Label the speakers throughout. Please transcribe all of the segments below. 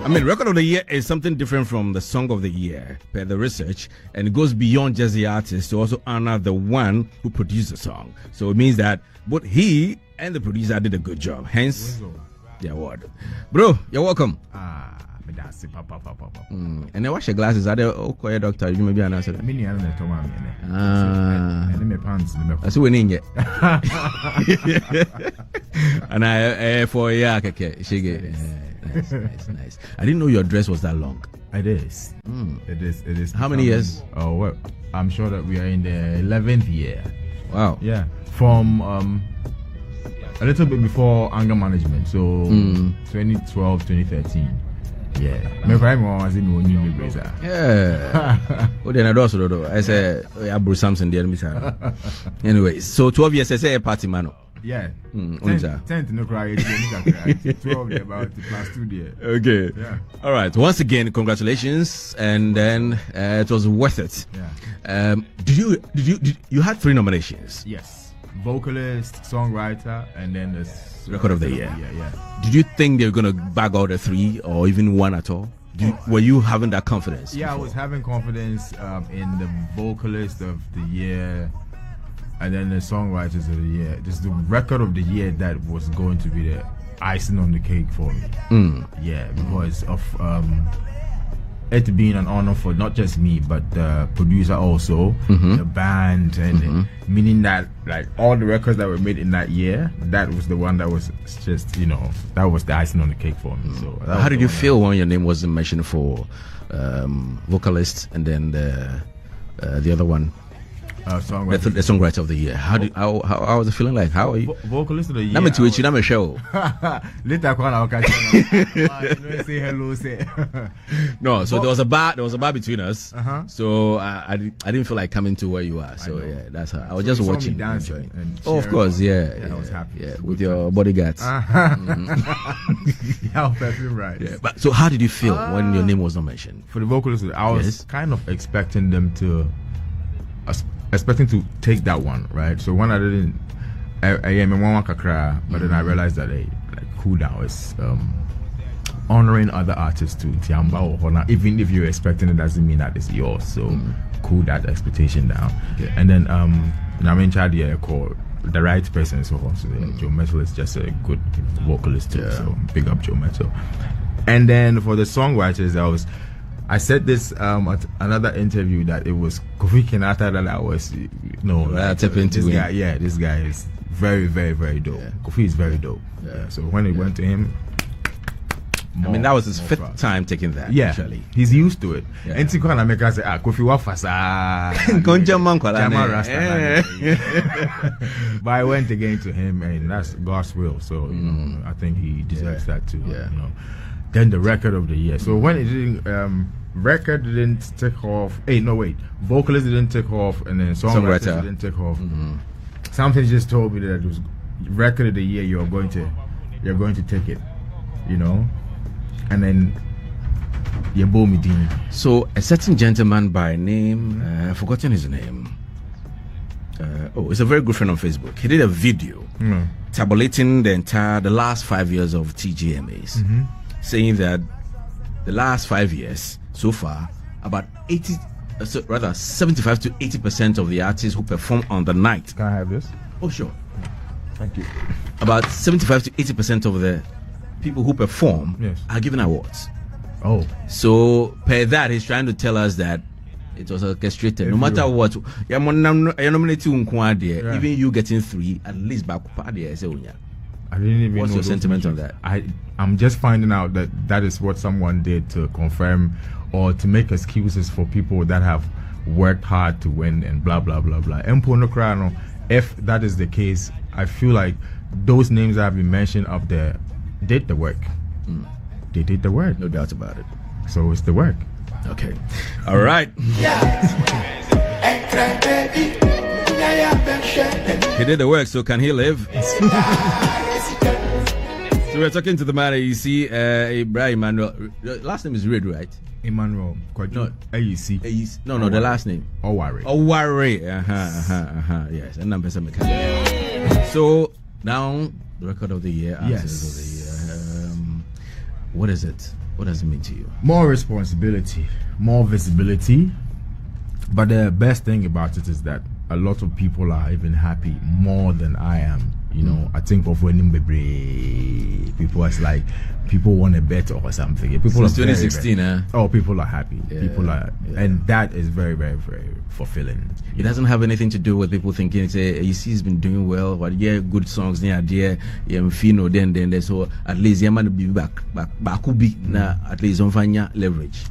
Speaker 1: I mean, record of the year is something different from the song of the year per the research, and it goes beyond just the artist to also honor the one who produced the song. So it means that both he and the producer did a good job. Hence, the award. Bro, you're welcome. And then wash your glasses. Are they okay, doctor? You may be an answer.
Speaker 2: I
Speaker 1: see we need it. And I for yeah, okay, nice. I didn't know your dress was that long.
Speaker 2: It is. It is.
Speaker 1: How many years?
Speaker 2: Oh, well, I'm sure that we are in the 11th year.
Speaker 1: Wow.
Speaker 2: Yeah. From a little bit before anger management, so 2012, 2013. Yeah.
Speaker 1: Yeah. Oh, then I say I brought something there. Anyway, so 12 years I say a party man.
Speaker 2: Yeah. 10 no cry. 12 about the plus 2 year.
Speaker 1: Okay.
Speaker 2: Yeah.
Speaker 1: All right. Once again, congratulations, and then it was worth it.
Speaker 2: Yeah.
Speaker 1: Did you had 3 nominations?
Speaker 2: Yes. Vocalist, songwriter, and then the
Speaker 1: record of the year.
Speaker 2: Yeah.
Speaker 1: Did you think they were gonna bag out the 3 or even 1 at all? Were you having that confidence?
Speaker 2: Yeah,
Speaker 1: before?
Speaker 2: I was having confidence in the vocalist of the year, and then the songwriters of the year. Just the record of the year that was going to be the icing on the cake for me. Yeah, because of it being an honor for not just me but the producer also, the band, and meaning that like all the records that were made in that year, that was the one that was just, that was the icing on the cake for me. So
Speaker 1: how did you feel when your name wasn't mentioned for vocalist and then the other one?
Speaker 2: Songwriter.
Speaker 1: The songwriter of the year. How was it feeling like? How are you?
Speaker 2: Vocalist of the year.
Speaker 1: I'm a Twitch, I'm a show.
Speaker 2: Later, I'll catch you. Say hello. Say
Speaker 1: no. So there was a bar between us. So I didn't feel like coming to where you are. So yeah, that's how I was just watching,
Speaker 2: dancing.
Speaker 1: Oh, of course, yeah.
Speaker 2: I was happy.
Speaker 1: Yeah, with your bodyguards.
Speaker 2: Yeah, perfect, right.
Speaker 1: Yeah. But so, how did you feel when your name was not mentioned
Speaker 2: for the vocalist? I was kind of expecting them to. Expecting to take that one, right? So when I didn't, I am in one kakra, but then I realized that like cool down is honoring other artists too. Even if you're expecting it, doesn't mean that it's yours. So cool that expectation down. Yeah. And then I'm in charge here called the right person. So Joe Metal is just a good vocalist too. Yeah. So big up Joe Metal. And then for the songwriters, I said this at another interview that it was Kofi Kenyatta that I was, this guy is very, very, very dope. Yeah. Kofi is very dope. Yeah. So when it went to him,
Speaker 1: that was his 5th time taking that.
Speaker 2: Yeah,
Speaker 1: actually.
Speaker 2: He's used to it. And Tikwana make us say, Kofi wafasa. But I went again to him, and that's God's will. So I think he deserves that too.
Speaker 1: Yeah.
Speaker 2: Then the record of the year. So when it didn't, record didn't take off. Vocalist didn't take off, and then songwriter didn't take off. Something just told me that it was record of the year. You're going to take it, and then you bow me down.
Speaker 1: So a certain gentleman by name, I've forgotten his name. It's a very good friend on Facebook. He did a video tabulating the last 5 years of TGMAs. Saying that the last 5 years so far, about 75 to 80% of the artists who perform on the night.
Speaker 2: Can I have this?
Speaker 1: Oh, sure.
Speaker 2: Thank you.
Speaker 1: About 75 to 80% of the people who perform are given awards.
Speaker 2: Oh.
Speaker 1: So per that, he's trying to tell us that it was orchestrated. No matter what, even you getting 3, at least back.
Speaker 2: I didn't even
Speaker 1: What's
Speaker 2: know
Speaker 1: your sentiment on that?
Speaker 2: I'm just finding out that is what someone did to confirm or to make excuses for people that have worked hard to win and blah blah blah blah. If that is the case, I feel like those names that have been mentioned up there did the work. They did the work.
Speaker 1: No doubt about it.
Speaker 2: So it's the work.
Speaker 1: Okay. All right. He did the work, so can he live? So we're talking to the man AYISI, Ibrahim Emmanuel. Last name is Red, right?
Speaker 2: Emmanuel.
Speaker 1: No,
Speaker 2: AYISI.
Speaker 1: No, the last name.
Speaker 2: Owari.
Speaker 1: Yes, and number some mechanic. So now the record of the year,
Speaker 2: yes.
Speaker 1: of the year. What is it? What does it mean to you?
Speaker 2: More responsibility, more visibility. But the best thing about it is that a lot of people are even happy more than I am. You know, I think of when people is like people want a bet or something. People
Speaker 1: Since 2016,
Speaker 2: oh, people are happy. People are, and that is very, very, very fulfilling.
Speaker 1: It doesn't have anything to do with people thinking, say, AYISI has been doing well, but yeah, good songs near there, Fino, then so at least you might be back could be now at least on fanya leverage.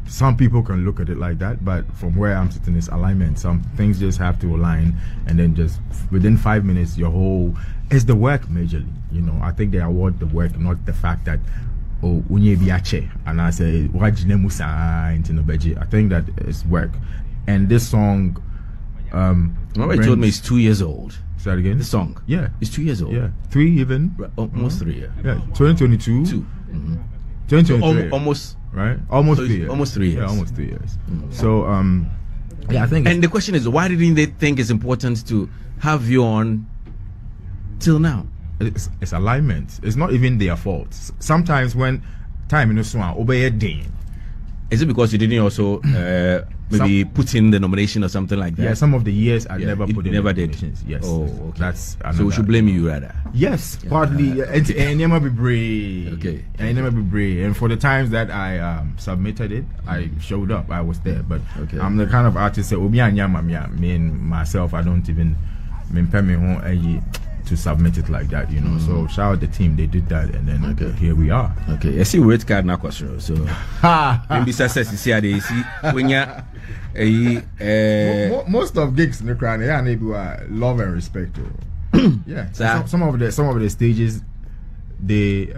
Speaker 2: Some people can look at it like that, but from where I'm sitting is alignment. Some things just have to align, and then just within 5 minutes, your whole it's the work majorly. You know, I think they award the work, not the fact that unye biache and I say wajine musa into no beji. I think that it's work, and this song.
Speaker 1: Remember, you told me it's 2 years old.
Speaker 2: Say that again.
Speaker 1: The song,
Speaker 2: yeah,
Speaker 1: it's 2 years old.
Speaker 2: Yeah, 3 even.
Speaker 1: Almost 3 years.
Speaker 2: Yeah, 2022. 2023.
Speaker 1: So almost.
Speaker 2: Right, almost
Speaker 1: so
Speaker 2: 3 years.
Speaker 1: Almost 3 years.
Speaker 2: Yeah, almost 3 years. So, yeah, I think.
Speaker 1: And the question is, why didn't they think it's important to have you on till now?
Speaker 2: It's alignment. It's not even their fault. Sometimes when time in the swan obey a day.
Speaker 1: Is it because you didn't also maybe put in the nomination or something like that?
Speaker 2: Yeah, some of the years I never put in
Speaker 1: never
Speaker 2: nominations. Yes.
Speaker 1: Oh, okay.
Speaker 2: That's
Speaker 1: so we should blame you rather.
Speaker 2: Yes, partly. And never be brave.
Speaker 1: Okay.
Speaker 2: And never be brave. And for the times that I submitted it, I showed up. I was there. But I'm the kind of artist that me and myself, I don't even to submit it like that, you know. So shout out the team, they did that, and then here we are.
Speaker 1: Okay, I see red card now, so maybe success is here. They see when you
Speaker 2: most of gigs in the crowd, they love and respect. Yeah, so some of the stages, they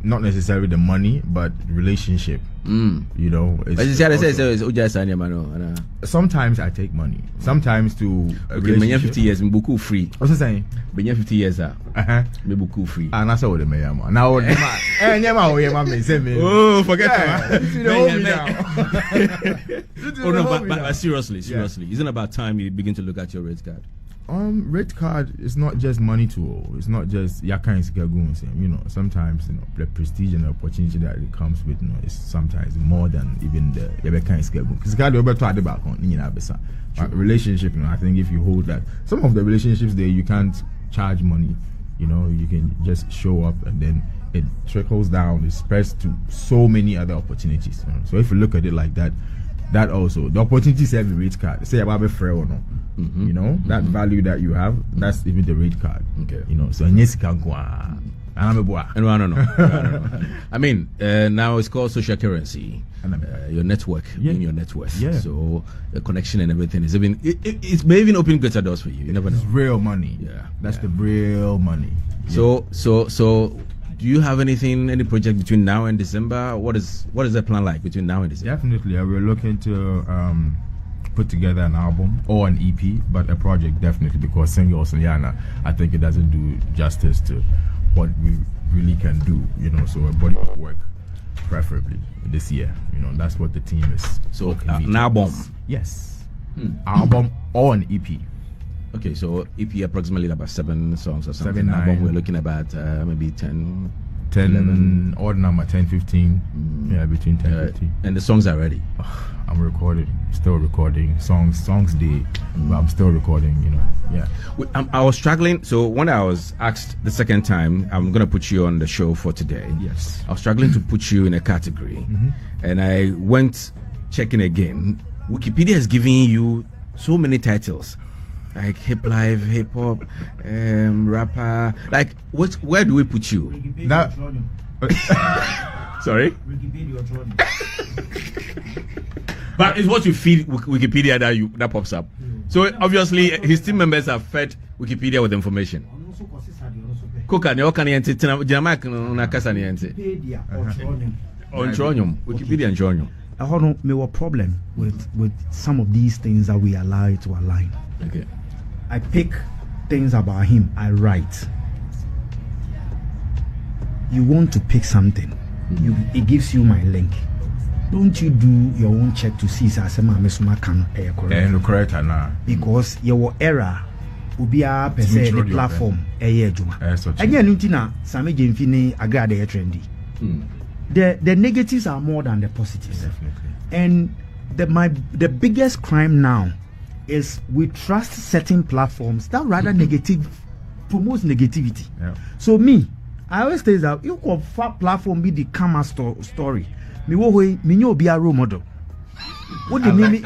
Speaker 2: not necessarily the money, but relationship. You know, sometimes I take money. Sometimes to
Speaker 1: okay, 50 years, Mbuku free.
Speaker 2: What's it saying?
Speaker 1: 50 years, Mbuku free.
Speaker 2: And that's what the mayor. Now,
Speaker 1: oh, forget
Speaker 2: that.
Speaker 1: Oh no, but seriously, isn't it about time you begin to look at your red card?
Speaker 2: Red card is not just money tool. It's not just yakan goons. You know, sometimes the prestige and the opportunity that it comes with, is sometimes more than even the yakan goons. Because God, over to the back on relationship. I think if you hold that, some of the relationships there you can't charge money. You know, you can just show up and then it trickles down. It spreads to so many other opportunities. So if you look at it like that. That also the opportunities have a rate card. Say about a fair or no, you know that value that you have. That's even the rate card. Okay, you know. So yes, can go.
Speaker 1: No. I mean, now it's called social currency. Your network, in your net worth. Yeah. So the connection and everything is even. It may even open greater doors for you. You never know.
Speaker 2: It's real money. Yeah, that's the real money.
Speaker 1: So. Do you have any project between now and December? What is the plan like between now and December?
Speaker 2: Definitely, we're looking to put together an album or an EP, but a project definitely, because singles and Yana, I think it doesn't do justice to what we really can do. You know, so a body of work, preferably this year. You know, that's what the team is.
Speaker 1: So an album,
Speaker 2: yes, album or an EP.
Speaker 1: Okay, so EP approximately about 7 songs or something.
Speaker 2: 7, 9.
Speaker 1: Album, we're looking about maybe 10,
Speaker 2: 11. Odd number 10, 15. Yeah, between 10 and 15.
Speaker 1: And the songs are ready.
Speaker 2: I'm recording, still recording songs day, but I'm still recording. You know, yeah.
Speaker 1: I was struggling. So when I was asked the second time, I'm gonna put you on the show for today.
Speaker 2: Yes.
Speaker 1: I was struggling to put you in a category, and I went checking again. Wikipedia is giving you so many titles. Like hip life, hip hop, rapper. Like, where do we put you?
Speaker 2: That,
Speaker 1: sorry? But it's what you feed Wikipedia that pops up. So obviously his team members have fed Wikipedia with information. Coca, ne oka niente Jamak na kasa niente. Wikipedia Ontronyum.
Speaker 3: I don't know a problem with some of these things that we allow it to align.
Speaker 1: Okay.
Speaker 3: I pick things about him, I write. You want to pick something, it gives you my link. Don't you do your own check to see if
Speaker 2: correct
Speaker 3: because your error will be a per se the platform. And yeah, Nuntina, Sami Jimfini, Agrada trendy. the negatives are more than the positives.
Speaker 2: Definitely.
Speaker 3: And the biggest crime now is we trust certain platforms that rather promotes negativity.
Speaker 2: Yeah.
Speaker 3: So I always say that you could platform be the karma story. Me be a role model. What do you mean?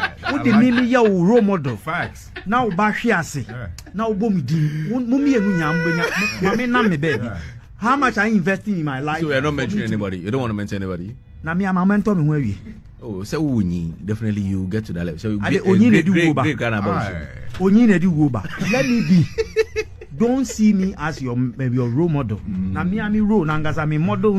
Speaker 3: You role model.
Speaker 2: Facts.
Speaker 3: Now Bashiasi. Now Bomi Mumi and baby. How much I investing in my life?
Speaker 1: So you're not mentioning anybody. You don't want to mention anybody.
Speaker 3: Now me, I'm a mentor. Me where we?
Speaker 1: Oh, so definitely you get to that level. So
Speaker 3: great
Speaker 1: kind of
Speaker 3: Let me be. Don't see me as your role model. Now me, I'm a role. Nangas, I'm a model.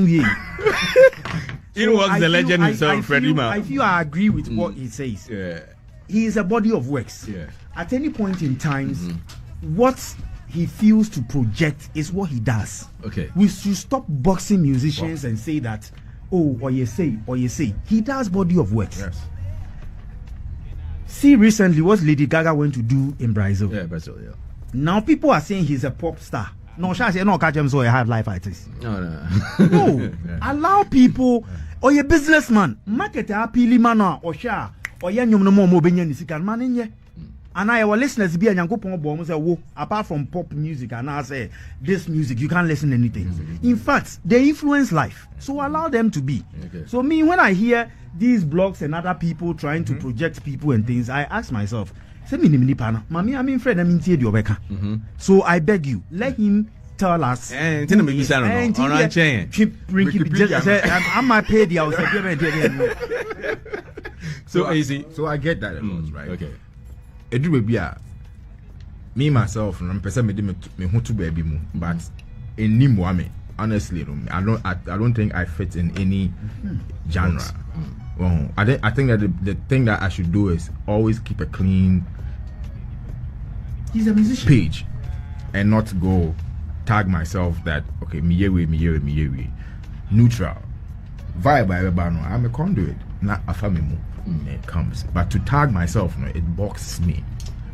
Speaker 1: It was the legend himself, Freddie Ma.
Speaker 3: I feel I agree with what he says.
Speaker 1: Yeah.
Speaker 3: He is a body of works.
Speaker 1: Yeah.
Speaker 3: At any point in time, what he feels to project is what he does.
Speaker 1: Okay.
Speaker 3: We should stop boxing musicians and say that, or you say. He does body of works.
Speaker 2: Yes.
Speaker 3: See recently what Lady Gaga went to do in Brazil.
Speaker 1: Yeah, Brazil, yeah.
Speaker 3: Now people are saying he's a pop star. No, Shah say no catch him so a hard life artist.
Speaker 1: No.
Speaker 3: No. Allow people or a businessman, market a pili man or Shah or nyum no more benya ni sika man in ye. And our listeners be a Yankopon bomb say, whoa, apart from pop music, and I say this music, you can't listen to anything. In fact, they influence life. So allow them to be.
Speaker 1: Okay.
Speaker 3: So me, when I hear these blogs and other people trying to project people and things, I ask myself, say me ni pana, mami, I'm in friend, I'm in the So I beg you, let him tell us.
Speaker 1: I'm
Speaker 3: my paid
Speaker 1: so easy.
Speaker 2: So I get that, right?
Speaker 1: Okay.
Speaker 2: Edu baby me myself I'm person me who to baby mu but in Nimwame honestly I don't think I fit in any genre. Well, I think that the thing that I should do is always keep a clean
Speaker 3: He's a musician
Speaker 2: page and not go tag myself that okay me neutral vibe I'm a conduit not a family. It comes, but to tag myself, it boxes me.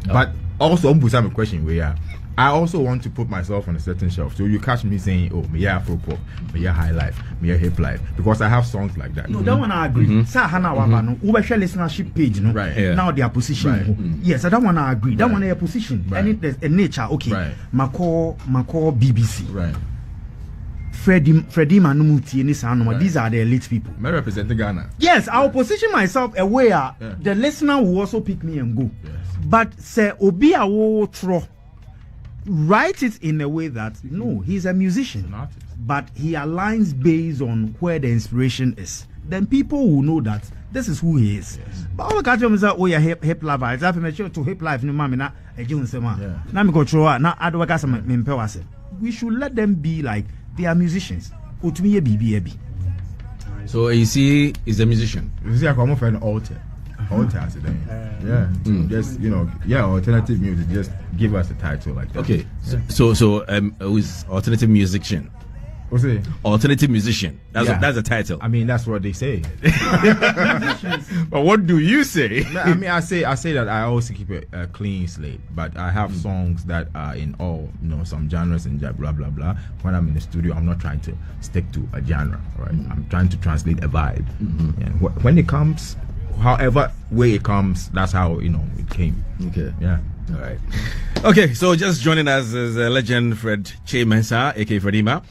Speaker 2: But also, I'm a question where I also want to put myself on a certain shelf. So you catch me saying, "Oh, me Afro pop, me high life, me hip life," because I have songs like that.
Speaker 3: No, that one I agree. Sir Hana Wabano, who share listenership page, no,
Speaker 2: right? Yeah.
Speaker 3: Now their position.
Speaker 2: Right.
Speaker 3: Yes, that one I agree. That one a position.
Speaker 2: Right.
Speaker 3: And there's a nature. Okay,
Speaker 2: right.
Speaker 3: Mako BBC.
Speaker 2: Right.
Speaker 3: Freddie Manumuti and Nisanoma, these are the elite people.
Speaker 2: I represent Ghana.
Speaker 3: Yes, I'll position myself aware the listener will also pick me and go.
Speaker 2: Yes.
Speaker 3: But say Obi Awo Tro, write it in a way that no, he's a musician,
Speaker 2: an artist,
Speaker 3: but he aligns based on where the inspiration is. Then people will know that this is who he is.
Speaker 2: Yes.
Speaker 3: But all catch him is that oh yeah hip life. It's after sure to hip life no mama na ejun sema. Na me control na adwaka some me. We should let them be like they are musicians.
Speaker 1: So AYISI is a musician.
Speaker 2: You see, I come for an altar. Altar, just alternative music. Just give us a title like that.
Speaker 1: Okay, so who's alternative musician?
Speaker 2: What's it?
Speaker 1: Alternative musician. That's the title.
Speaker 2: I mean, that's what they say.
Speaker 1: But what do you say?
Speaker 2: I mean, I say that I also keep a clean slate, but I have songs that are in all, some genres and blah blah blah. When I'm in the studio, I'm not trying to stick to a genre, right? I'm trying to translate a vibe. And when it comes, however way it comes, that's how it came.
Speaker 1: Okay.
Speaker 2: Yeah.
Speaker 1: All right. Okay, so just joining us is a legend, Fred Che Mensah, aka Freddie Ma.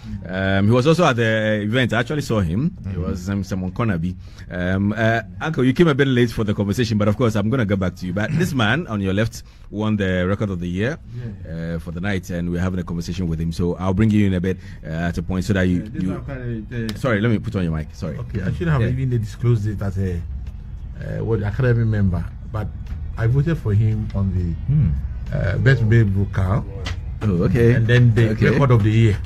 Speaker 1: He was also at the event. I actually saw him. He was someone Konabi. Uncle, you came a bit late for the conversation, but of course I'm going to get back to you. But this man on your left won the record of the year for the night, and we're having a conversation with him. So I'll bring you in a bit at a point so that you. Sorry, let me put on your mic. Sorry.
Speaker 4: Okay, I shouldn't have even disclosed it as a academy member, but I voted for him on the best male vocal.
Speaker 1: Oh, okay.
Speaker 4: And then the record of the year.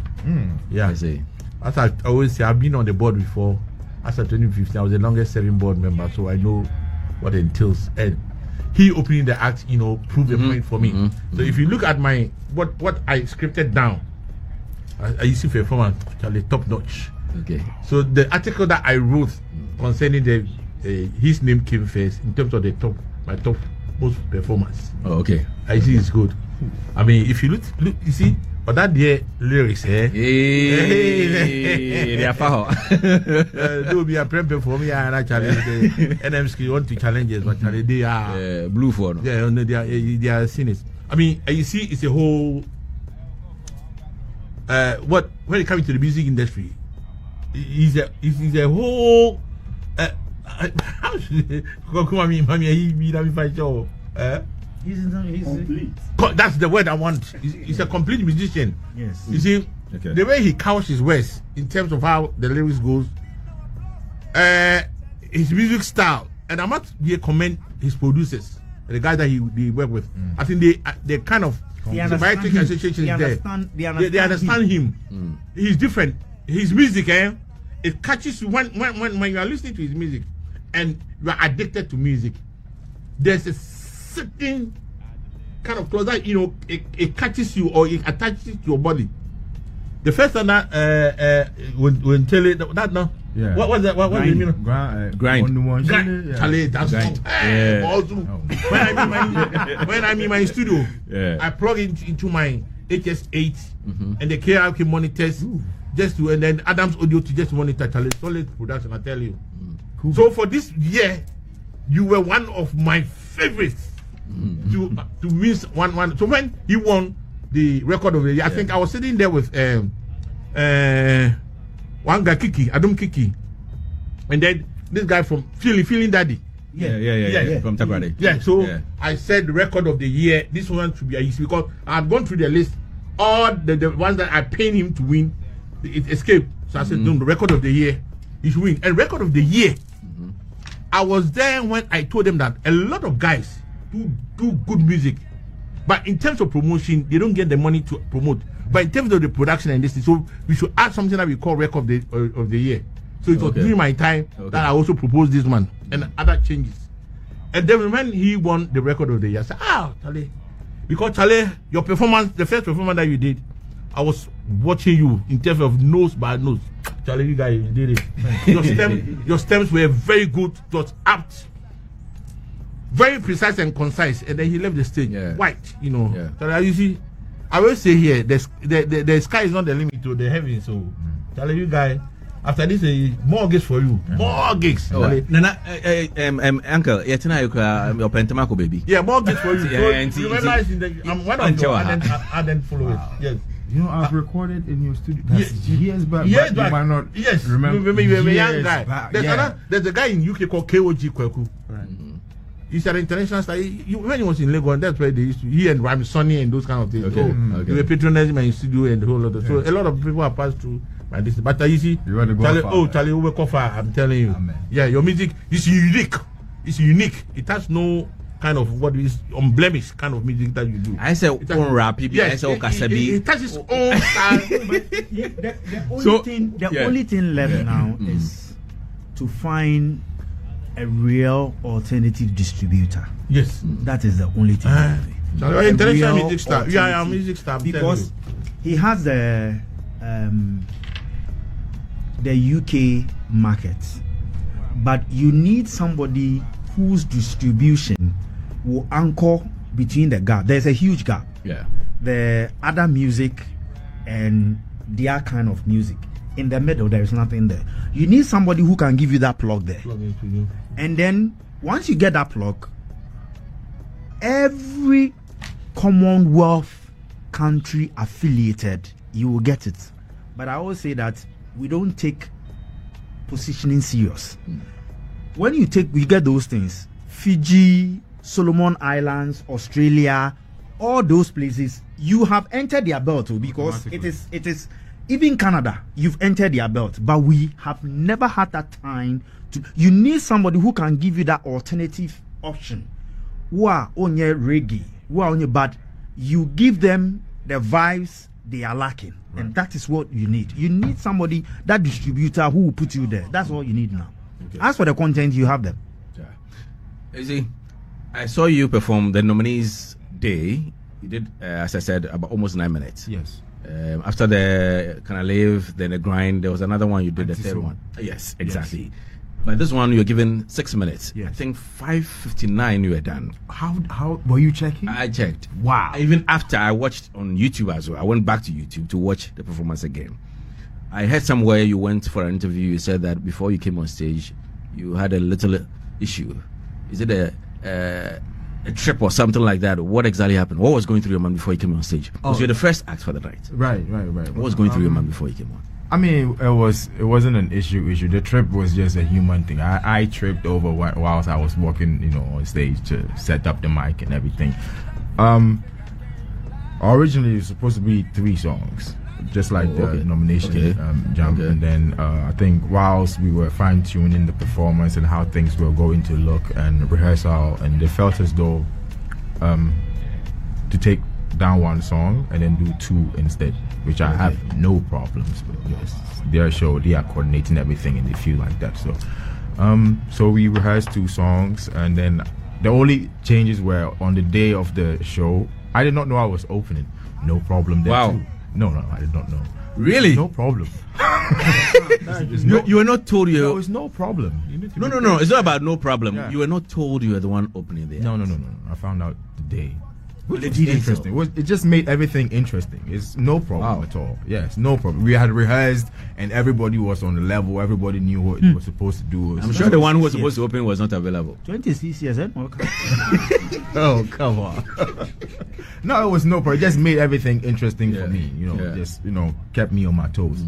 Speaker 4: Yeah.
Speaker 1: I see.
Speaker 4: As I always say, I've been on the board before. As of 2015, I was the longest serving board member, so I know what it entails. And he opening the act, proved a point for me. So if you look at my what I scripted down, I used to perform actually top notch.
Speaker 1: Okay.
Speaker 4: So the article that I wrote concerning his name came first in terms of my top most performance.
Speaker 1: Oh, okay.
Speaker 4: I see it's good. I mean, if you look, you see, But that the lyrics,
Speaker 1: Hey, they are far.
Speaker 4: Do be a prep for me and actually NMSK want to challenges, but they are
Speaker 1: blue for no.
Speaker 4: Yeah, they are cynics. I mean, you see, it's a whole. When it comes to the music industry, is a whole. How should
Speaker 3: He's complete.
Speaker 4: That's the word I want. He's a complete musician.
Speaker 3: Yes.
Speaker 4: You see, the way he couches his words in terms of how the lyrics goes, his music style, and I must commend his producers, the guys that he work with. I think they kind of
Speaker 3: They understand
Speaker 4: him. He's different. His music, it catches you when you are listening to his music, and you are addicted to music. There's a certain kind of close that it catches you or it attaches to your body. The first time that when Charlie that no,
Speaker 2: yeah,
Speaker 4: what was that? What do you mean?
Speaker 2: Grind.
Speaker 4: Charlie, that's
Speaker 1: grind.
Speaker 4: When I'm in my studio,
Speaker 1: yeah,
Speaker 4: I plug into my HS8 and the KRK monitors just to, and then Adam's audio to just monitor Charlie. Solid production, I tell you.
Speaker 2: Cool.
Speaker 4: So for this year, you were one of my favorites. To miss one. So when he won the record of the year, I think I was sitting there with one guy Adam Kiki, and then this guy from Feeling Daddy.
Speaker 1: Yeah. From Takrade.
Speaker 4: Yeah. So I said the record of the year. This one should be AYISI because I've gone through the list. All the ones that I paid him to win, it escaped. So I said, no, the record of the year, he should win. And record of the year, I was there when I told them that a lot of guys do good music, but in terms of promotion, they don't get the money to promote. But in terms of the production and this, so we should add something that we call record of the year. So it was during my time that I also proposed this one and other changes. And then when he won the record of the year, I said, Charlie, because Charlie, your performance, the first performance that you did, I was watching you in terms of nose by nose. Charlie, you guys did it. Your stems were very good, it was apt, very precise and concise, and then he left the stage white, So you see, I will say here, the sky is not the limit to the heavens. So Charlie, you guys, after this, more gigs for you, more gigs.
Speaker 1: Nana, uncle, you're your pentamako baby.
Speaker 4: Yeah, more gigs for you. So remember, I'm one of your, I then follow it. Yes.
Speaker 2: You know, I've recorded in your studio. Years back.
Speaker 4: Years
Speaker 2: back. You might not remember.
Speaker 4: You were a young guy. There's a guy in UK called KOG Kweku.
Speaker 2: Right.
Speaker 4: He's an international star. When he was in Lagos, that's where they used to. He and Rami Sonny and those kind of things. They were patronizing my studio and the whole lot of. So a lot of people have passed through my this. But you see, Charlie, over cover. I'm telling you. Amen. Yeah, your music is unique. It's unique. It has no kind of what is unblemished kind of music that you do.
Speaker 1: I say own rap,
Speaker 4: yes, it has its own style.
Speaker 3: The only thing left now is to find a real alternative distributor.
Speaker 4: Yes,
Speaker 3: that is the only thing.
Speaker 4: International music star. Yeah, music star.
Speaker 3: Because he has the UK market, but you need somebody whose distribution will anchor between the gap. There's a huge gap.
Speaker 1: Yeah.
Speaker 3: The other music and their kind of music. In the middle, there is nothing there. You need somebody who can give you that plug there. And then once you get that plug, every Commonwealth country affiliated, you will get it. But I always say that we don't take positioning serious. When you get those things, Fiji, Solomon Islands, Australia, all those places, you have entered their belt because it is even Canada, you've entered their belt, but we have never had that time to. You need somebody who can give you that alternative option. Who are on your reggae, who are on your bad, you give them the vibes they are lacking, and that is what you need. You need somebody, that distributor who will put you there. That's all you need now. As for the content, you have them.
Speaker 1: You see, I saw you perform the nominees day. You did, as I said, about almost 9 minutes.
Speaker 2: Yes.
Speaker 1: After the Can I Live, then the Grind, there was another one you did, the third one. Yes, exactly. But this one you're given 6 minutes.
Speaker 3: Yes.
Speaker 1: I think 5:59 you were done.
Speaker 3: How were you checking?
Speaker 1: I checked.
Speaker 3: Wow.
Speaker 1: Even after I watched on YouTube as well, I went back to YouTube to watch the performance again. I heard somewhere you went for an interview. You said that before you came on stage, you had a little issue. Is it a trip or something like that? What exactly happened? What was going through your mind before you came on stage? Because you're the first act for the night.
Speaker 2: Right.
Speaker 1: What was going through your mind before you came on?
Speaker 2: I mean, it wasn't an issue. The trip was just a human thing. I tripped over whilst I was walking, on stage to set up the mic and everything. Originally, it was supposed to be 3 songs, just like the nomination jump. Okay. And then I think whilst we were fine tuning the performance and how things were going to look and rehearsal, and they felt as though to take down 1 song and then do 2 instead, which I have no problems with. Yes, their show, they are coordinating everything and they feel like that. So we rehearsed 2 songs, and then the only changes were on the day of the show. I did not know I was opening. No problem there.
Speaker 1: Wow.
Speaker 2: Too. No, I did not know.
Speaker 1: Really?
Speaker 2: No problem.
Speaker 1: You were not told you.
Speaker 2: No, it's no problem.
Speaker 1: No. It's not about no problem.
Speaker 2: Yeah.
Speaker 1: You were not told you were the one opening the act.
Speaker 2: No. I found out the day. Which
Speaker 1: They
Speaker 2: was
Speaker 1: did it
Speaker 2: interesting. It just made everything interesting. It's no problem at all. Yes, no problem. We had rehearsed and everybody was on the level. Everybody knew what they were supposed to do.
Speaker 1: I'm sure the one who was supposed to open was not available.
Speaker 3: 26 years,
Speaker 2: Oh, come on. No, it was no problem. It just made everything interesting for me. Just kept me on my toes,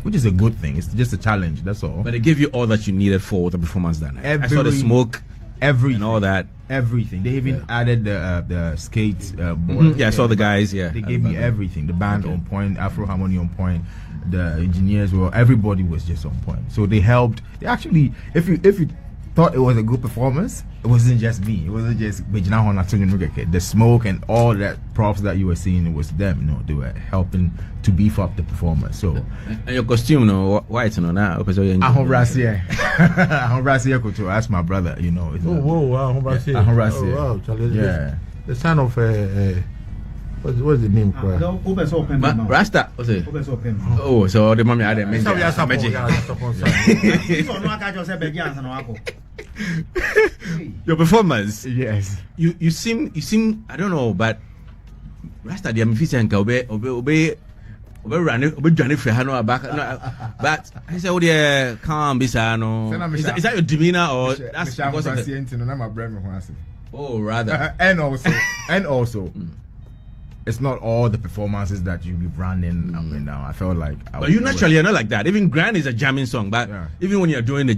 Speaker 2: which is a good thing. It's just a challenge. That's all.
Speaker 1: But it gave you all that you needed for the performance that night. I saw the smoke,
Speaker 2: everything,
Speaker 1: and all that.
Speaker 2: Everything. They even added the skate board.
Speaker 1: Yeah, I saw the guys. Yeah,
Speaker 2: they gave me everything. The band on point, Afro Harmony on point, the engineers were. Everybody was just on point. So they helped. They actually, if you thought it was a good performance, it wasn't just me. It wasn't just the smoke and all that props that you were seeing. It was them. They were helping to beef up the performance. So
Speaker 1: and your costume, white, now because you're
Speaker 2: that's my brother.
Speaker 4: Yeah, the son of what's the name?
Speaker 1: Rasta. Oh, so the mommy had a Your performance.
Speaker 2: Yes.
Speaker 1: You seem I don't know, but Rasta the amphisian obey run for Hano back. But I said, oh, calm, Bisano. Is that your demeanor or that's because of the... Oh, rather.
Speaker 2: And also, it's not all the performances that you be running up and down. I felt like.
Speaker 1: But you naturally are not like that. Even grind is a jamming song, but even when you're doing the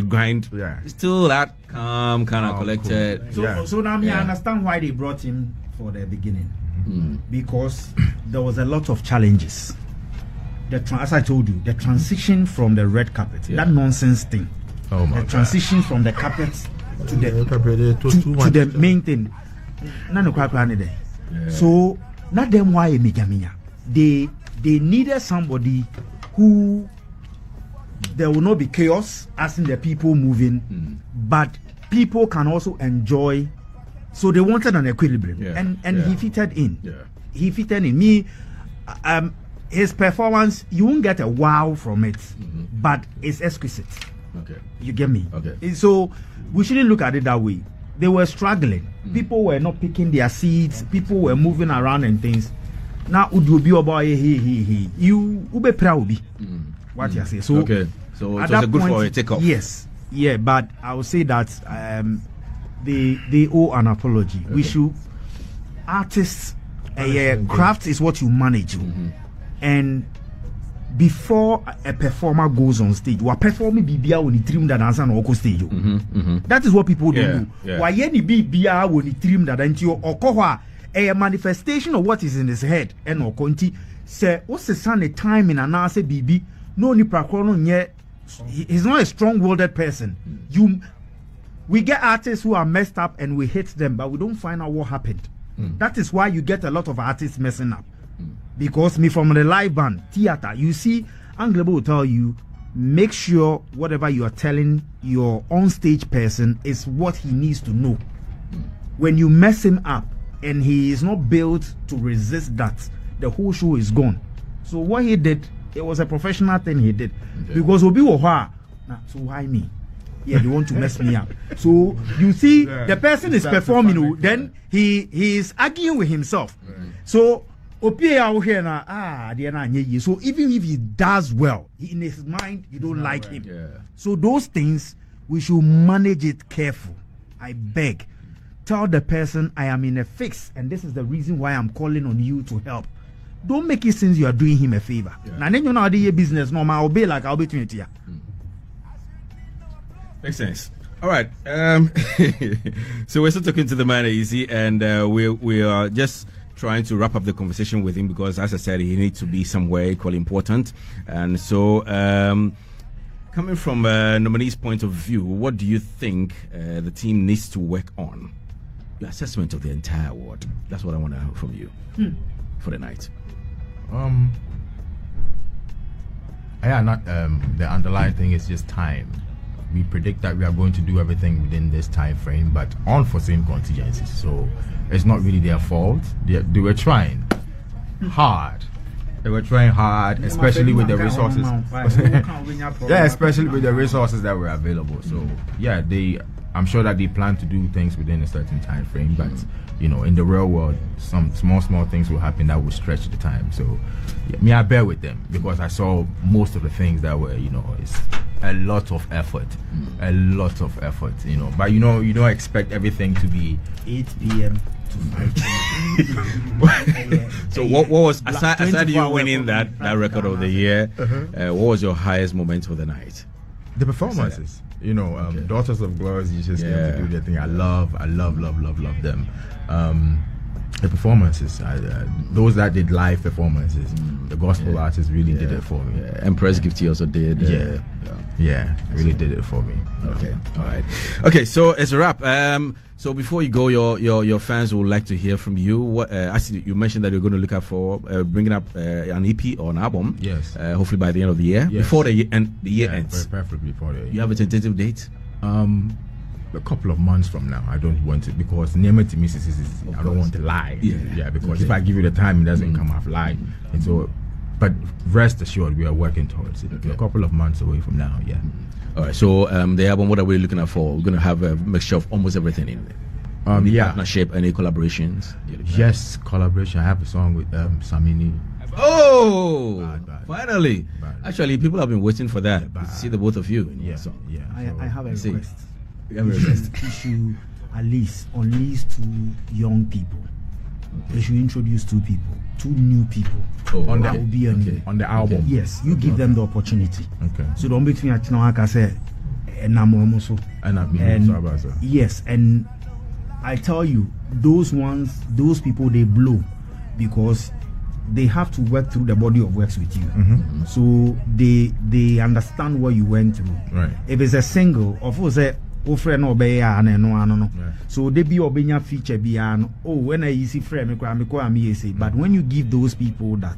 Speaker 1: grind, it's still that calm, kind of collected.
Speaker 3: Cool. So now I understand why they brought him for the beginning. Because there was a lot of challenges. As I told you, the transition from the red carpet, that nonsense thing.
Speaker 2: Oh my
Speaker 3: the transition from the carpet to the main thing. So not them why they needed somebody who there will not be chaos as in the people moving, but people can also enjoy. So they wanted an equilibrium, and he fitted in. He fitted in. Me, his performance, you won't get a wow from it, but it's exquisite.
Speaker 1: Okay,
Speaker 3: you get me.
Speaker 1: Okay,
Speaker 3: so we shouldn't look at it that way. They were struggling. People were not picking their seats. People were moving around and things. Now, would you be about you be proud? What you say? So
Speaker 1: okay, so it was a good for a takeoff.
Speaker 3: Yes, but I would say that they owe an apology. Okay. We should artists. Craft is what you manage, and before a performer goes on stage, we performing BBA when he trim that answer on Oko stage. That is what people do. Why any BBA when he trim that until Okoha a manifestation of what is in his head and Okonti say what's the son a time in an answer BB no ni prakrono yet. He's not a strong-willed person. We get artists who are messed up and we hate them, but we don't find out what happened. That is why you get a lot of artists messing up. Because me from the live band, theater, you see, Anglebo will tell you, make sure whatever you are telling your on-stage person is what he needs to know. When you mess him up and he is not built to resist that, the whole show is gone. So what he did, it was a professional thing he did. Because Obi Woha, so why me? Yeah, they want to mess me up. So you see, the person is performing, then he is arguing with himself. So so even if he does well, in his mind you don't like him. So those things we should manage it careful. I beg. Tell the person I am in a fix, and this is the reason why I'm calling on you to help. Don't make it seem you are doing him a favor. Now then you know the business normal. I'll be like I'll be 20 here.
Speaker 1: Makes sense. All right. So we're still talking to the man AYISI, and we are just trying to wrap up the conversation with him because, as I said, he needs to be somewhere equally important. And so, coming from nominee's point of view, what do you think the team needs to work on? Your assessment of the entire award. That's what I want to know from you for the night.
Speaker 2: The underlying thing is just time. We predict that we are going to do everything within this time frame, but unforeseen contingencies. So it's not really their fault. They were trying hard. They were trying hard, especially with the resources. Yeah, especially with the resources that were available. So yeah, I'm sure that they plan to do things within a certain time frame, but you know, in the real world, some small things will happen that will stretch the time. So yeah, I bear with them because I saw most of the things that were, you know, it's a lot of effort, you know. But you know, you don't expect everything to be
Speaker 3: 8 p.m. to 5 p.m.
Speaker 1: So what was aside you winning that record of the year? What was your highest moment for the night?
Speaker 2: The performances. You know, Daughters of Glory, you just get to do their thing. I love them. The performances, those that did live performances, the gospel artists really did it for me.
Speaker 1: Empress Gifty also did.
Speaker 2: Really did it for me.
Speaker 1: Okay, all right. Okay, so it's a wrap. So before you go, your fans would like to hear from you. What I see you mentioned that you're going to look out for bringing up an EP or an album.
Speaker 2: Yes.
Speaker 1: Hopefully by the end of the year.
Speaker 2: Yes.
Speaker 1: Before the year ends.
Speaker 2: Preferably before the year.
Speaker 1: You have a tentative date?
Speaker 2: A couple of months from now. I don't want to, because name to me is I don't want to lie. Because if I give you the time, it doesn't come off lie. And so, but rest assured, we are working towards it. A couple of months away from now.
Speaker 1: All right. So the album, what are we looking at for? We're going to have a mixture of almost everything in there. Any partnership, any collaborations?
Speaker 2: Yes, collaboration. I have a song with Samini.
Speaker 1: Oh,
Speaker 2: Bad.
Speaker 1: finally! Actually, people have been waiting for that to see the both of you.
Speaker 3: I have a request.
Speaker 1: You
Speaker 3: should at least young people. They should introduce 2 people, 2 new people.
Speaker 2: On the album.
Speaker 3: Yes, you give them the opportunity.
Speaker 2: Okay.
Speaker 3: So don't between like I said, yes, and I tell you, those people, they blow because they have to work through the body of works with you. So they understand what you went through.
Speaker 2: Right.
Speaker 3: If it's a single, of course, so they be obenya feature when I see friend but when you give those people that,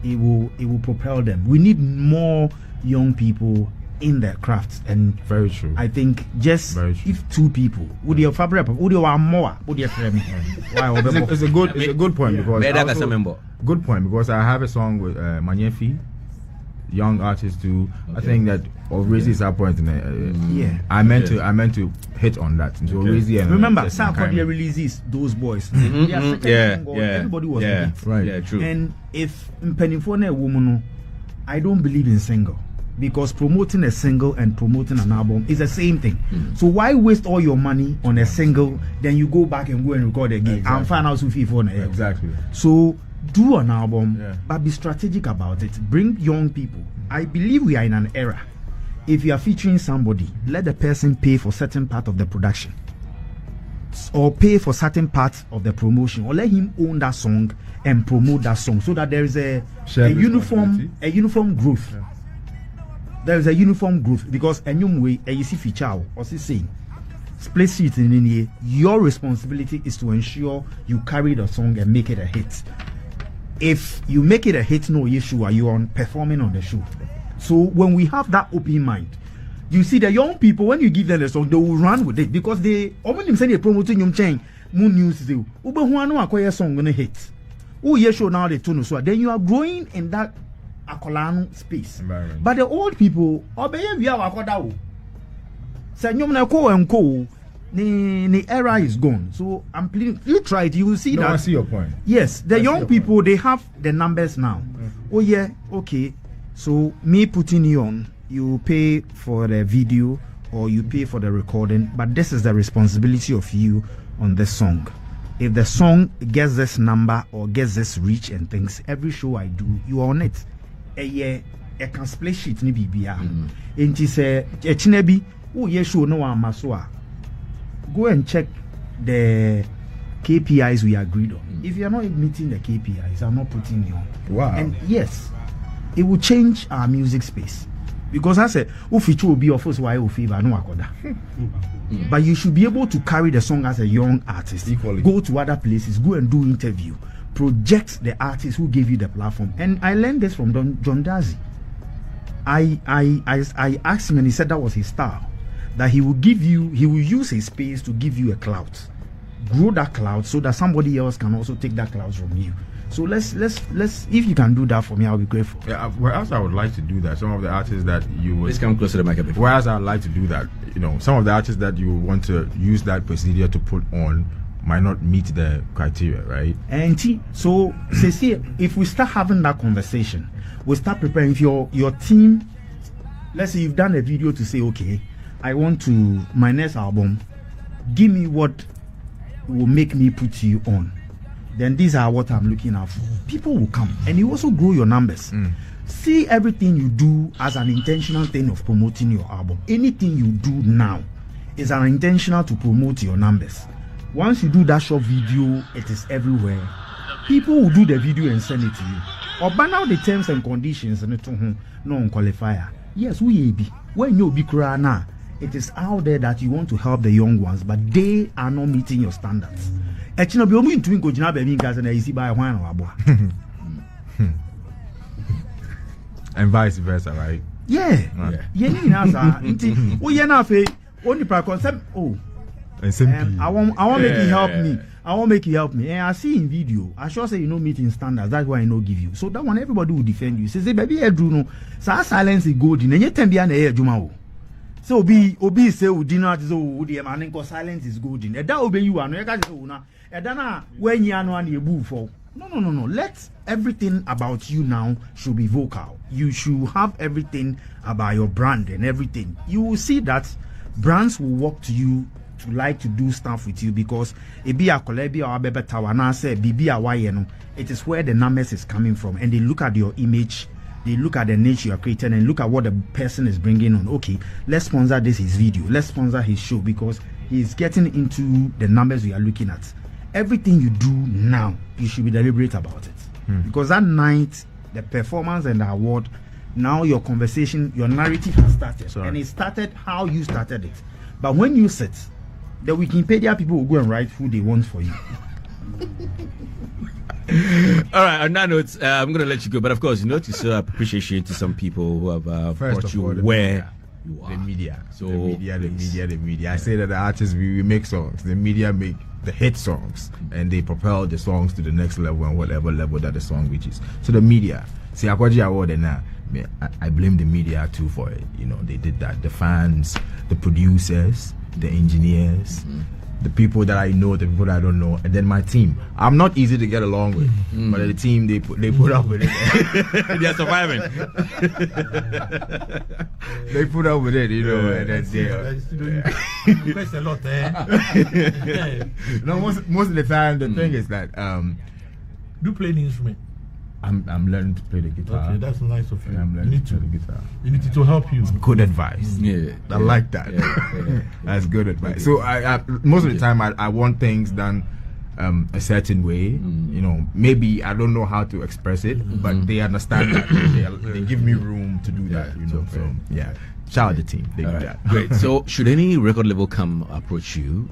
Speaker 3: it will propel them. We need more young people in their crafts, and
Speaker 2: very true.
Speaker 3: I think just if 2 people would your fabric would you want more would you friend
Speaker 2: it's a good point because good point because I have a song with Manyefi, young artists too. I think that Orezi is our point. I meant to hit on that. So Orezi and
Speaker 3: remember, Sarkodie releases those boys. Everybody was
Speaker 1: right. Yeah, true.
Speaker 3: And if Mpenifone a woman, I don't believe in single, because promoting a single and promoting an album is the same thing. So why waste all your money on a single, then you go back and go and record again and find out
Speaker 2: exactly.
Speaker 3: So do an album, but be strategic about it. Bring young people. I believe we are in an era. If you are featuring somebody, let the person pay for certain part of the production, or pay for certain part of the promotion, or let him own that song and promote that song, so that there is a uniform growth. There is a uniform growth, because way AYISI feature or saying split sheet in here. Your responsibility is to ensure you carry the song and make it a hit. If you make it a hit, no issue, are you on performing on the show? So when we have that open mind, you see the young people, when you give them the song, they will run with it, because they almost say they're promoting young chain moon news. Ube who acquire song gonna hit. Oh yeah, show now the tune, so then you are growing in that Akolano space. But the old people, obey via Wakodawo. Say nyom ko and ko. The era is gone. So I'm pleading. You try it, you will see that.
Speaker 2: I see your point.
Speaker 3: Yes, the young people, they have the numbers now. Oh yeah, okay. So me putting you on, you pay for the video or you pay for the recording, but this is the responsibility of you on the song. If the song gets this number or gets this reach and things, every show I do, you are on it. I can split sheet ni bibia. And he say, "Chinebi, oh yeah, show no one maswa." Go and check the KPIs we agreed on. If you are not meeting the KPIs, I'm not putting you on.
Speaker 2: Wow.
Speaker 3: And yes, it will change our music space. Because I said, Ufichu will be of course why Ufiba no akoda. But you should be able to carry the song as a young artist.
Speaker 2: Equally.
Speaker 3: Go to other places, go and do interview, project the artist who gave you the platform. And I learned this from John Dazi. I asked him and he said that was his style. That he will use his space to give you a clout, grow that clout so that somebody else can also take that clout from you. So let's if you can do that for me, I'll be grateful.
Speaker 2: Yeah, whereas I would like to do that, some of the artists that you would
Speaker 1: Please come closer to the mic a bit.
Speaker 2: Whereas I'd like to do that, some of the artists that you want to use that procedure to put on might not meet the criteria, right?
Speaker 3: And so see, if we start having that conversation, we start preparing. If your team, let's say you've done a video to say, okay, I want to my next album, give me what will make me put you on. Then these are what I'm looking out for. People will come, and you also grow your numbers. See everything you do as an intentional thing of promoting your album. Anything you do now is an intentional to promote your numbers. Once you do that short video, it is everywhere. People will do the video and send it to you. Or by now the terms and conditions and no qualifier. Yes, we be when you be now. It is out there that you want to help the young ones, but they are not meeting your standards. And
Speaker 2: vice versa, right?
Speaker 3: Yeah. I want make you help me. I want make you help me. And I see in video, I sure say you know meeting standards. That's why I no give you. So that one everybody will defend you. Say baby, I do no. So silence is golden. And you tell me an air jumao. So obi say we dinner so we the man go silence is golden. And that obey you and you can say una. And then when you are no and you move for. No. Let everything about you now should be vocal. You should have everything about your brand and everything. You will see that brands will walk to you to like to do stuff with you because it be a colebi or a bebe tawana say bibi awayeno. It is where the numbers is coming from, and they look at your image, they look at the niche you are creating, and look at what the person is bringing on. Okay, let's sponsor his video, let's sponsor his show because he's getting into the numbers we are looking at. Everything you do now, you should be deliberate about it because that night, the performance and the award, now your conversation, your narrative has started, and it started how you started it. But when you sit, the Wikipedia people will go and write who they want for you.
Speaker 1: All right, on that note, I'm going to let you go. But of course, to show appreciation to some people who have brought you where you are.
Speaker 2: The media.
Speaker 1: So,
Speaker 2: the media. I say that the artists, we make songs. The media make the hit songs. And they propel the songs to the next level and whatever level that the song reaches. So the media. See, Akwaji Award and now. I blame the media too for it. They did that. The fans, the producers, the engineers, the people that I know, the people that I don't know, and then my team. I'm not easy to get along with, but the team they put up with it.
Speaker 1: They are surviving.
Speaker 2: They put up with it, and then
Speaker 4: you invest a lot,
Speaker 2: most of the time the thing is that
Speaker 4: do play the instrument.
Speaker 2: I'm learning to play the guitar.
Speaker 4: Okay, that's nice of you.
Speaker 2: I'm learning to play the guitar.
Speaker 4: You need it to help you.
Speaker 2: Good advice. I like that. That's good advice. So I most of the time I want things done a certain way. Maybe I don't know how to express it, but they understand that. They give me room to do that. So yeah. Shout out the team. They do that.
Speaker 1: Great. So should any record label come approach you,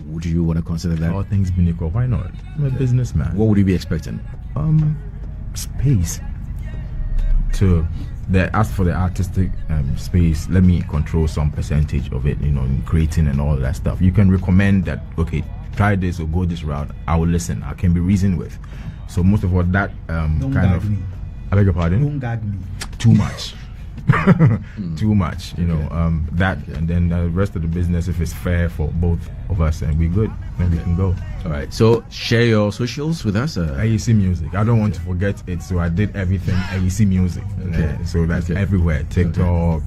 Speaker 1: would you want to consider that?
Speaker 2: All things being equal, why not? I'm a businessman.
Speaker 1: What would you be expecting?
Speaker 2: Space to ask for the artistic space. Let me control some percentage of it, in creating and all that stuff. You can recommend that, okay, try this or go this route. I will listen. I can be reasoned with. So most of what that
Speaker 3: Don't
Speaker 2: kind
Speaker 3: gag
Speaker 2: of
Speaker 3: me.
Speaker 2: I beg your pardon.
Speaker 3: Don't gag me.
Speaker 2: Too much. too much, you know. That and then the rest of the business, if it's fair for both of us, and we good, then we can go.
Speaker 1: All right. So share your socials with us.
Speaker 2: AYISI Music. I don't want to forget it, so I did everything AYISI Music.
Speaker 1: Okay.
Speaker 2: So that's everywhere. TikTok.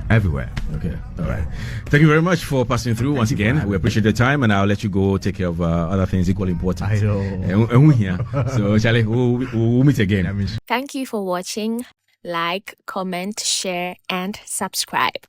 Speaker 2: Everywhere.
Speaker 1: Okay. All right. Thank you very much for passing through once again. We appreciate the time, and I'll let you go take care of other things equally important.
Speaker 3: I know.
Speaker 1: And we're here. So, Charlie, we'll meet again.
Speaker 5: Thank you for watching. Like, comment, share, and subscribe.